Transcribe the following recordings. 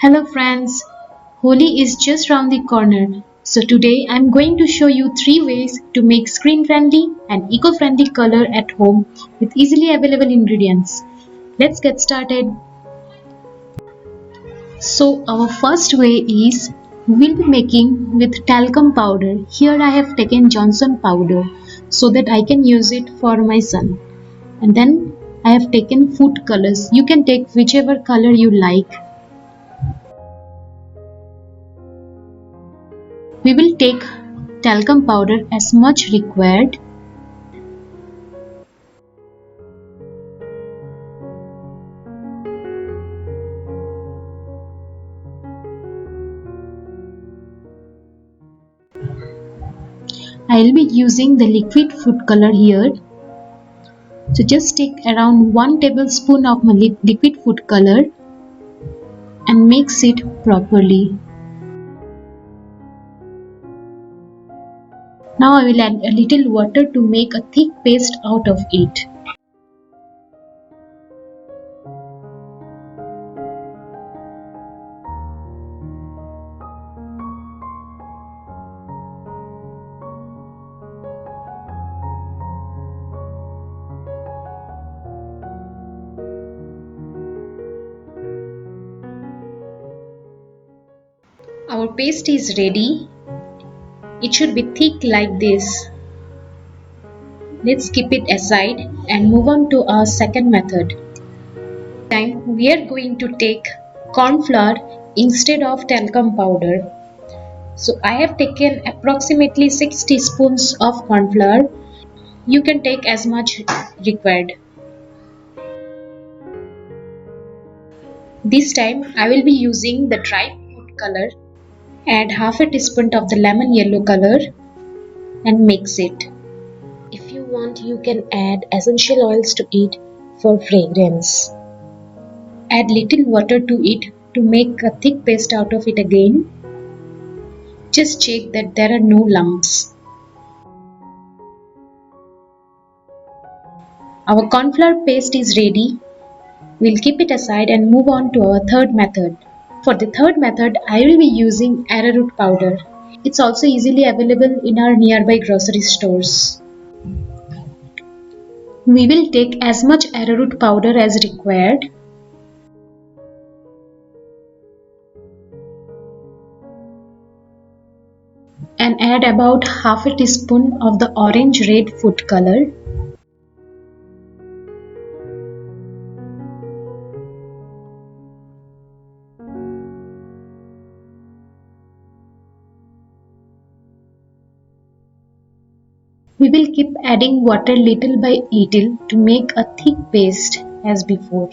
Hello friends, Holi is just round the corner. So today I'm going to show you 3 ways to make screen friendly and eco-friendly color at home with easily available ingredients. Let's get started. So our first way is we'll be making with talcum powder. Here I have taken Johnson powder so that I can use it for my son. And then I have taken food colors. You can take whichever color you like. We will take talcum powder as much required. I will be using the liquid food color here. So just take around 1 tablespoon of my liquid food color and mix it properly. Now I will add a little water to make a thick paste out of it. Our paste is ready. It should be thick like this. Let's keep it aside and move on to our second method. This time we are going to take corn flour instead of talcum powder. So I have taken approximately 6 teaspoons of corn flour. You can take as much required. This time I will be using the dry food color. Add half a teaspoon of the lemon yellow color and mix it. If you want, you can add essential oils to it for fragrance. Add little water to it to make a thick paste out of it again. Just check that there are no lumps. Our corn flour paste is ready. We'll keep it aside and move on to our third method. For the third method, I will be using arrowroot powder. It's also easily available in our nearby grocery stores. We will take as much arrowroot powder as required. And add about half a teaspoon of the orange red food color. We will keep adding water little by little to make a thick paste as before.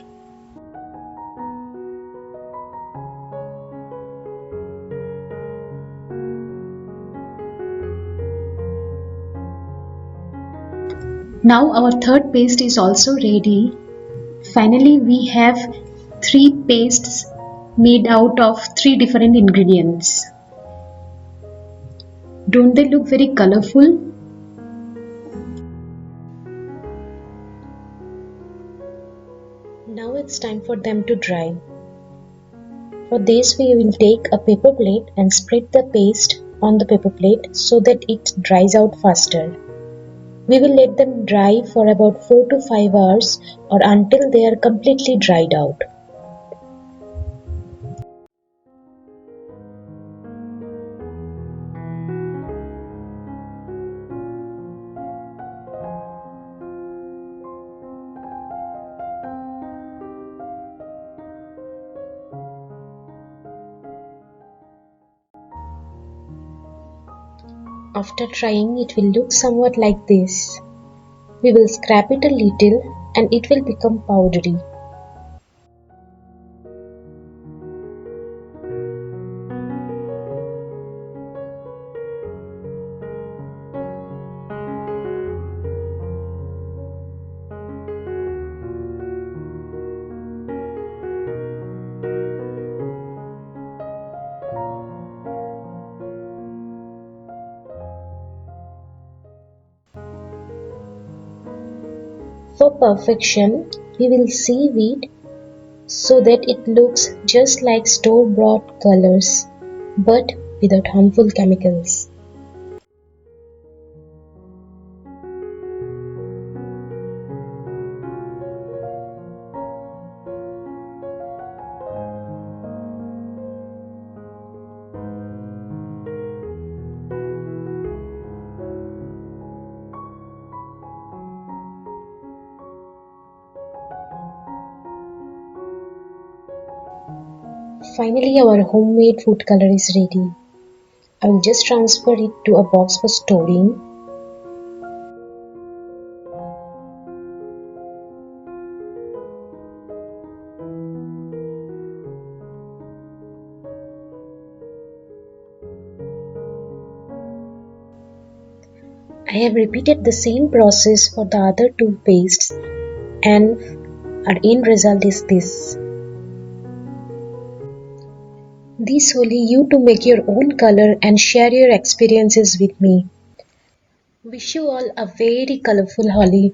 Now our third paste is also ready. Finally, we have 3 pastes made out of 3 different ingredients. Don't they look very colorful? Now it's time for them to dry. For this we will take a paper plate and spread the paste on the paper plate so that it dries out faster. We will let them dry for about 4 to 5 hours or until they are completely dried out. After drying, it will look somewhat like this. We will scrape it a little and it will become powdery. For perfection, we will sieve it so that it looks just like store-bought colors but without harmful chemicals. Finally, our homemade food color is ready. I will just transfer it to a box for storing. I have repeated the same process for the other two pastes, and our end result is this. This Holi you to make your own color and share your experiences with me. Wish you all a very colorful Holi.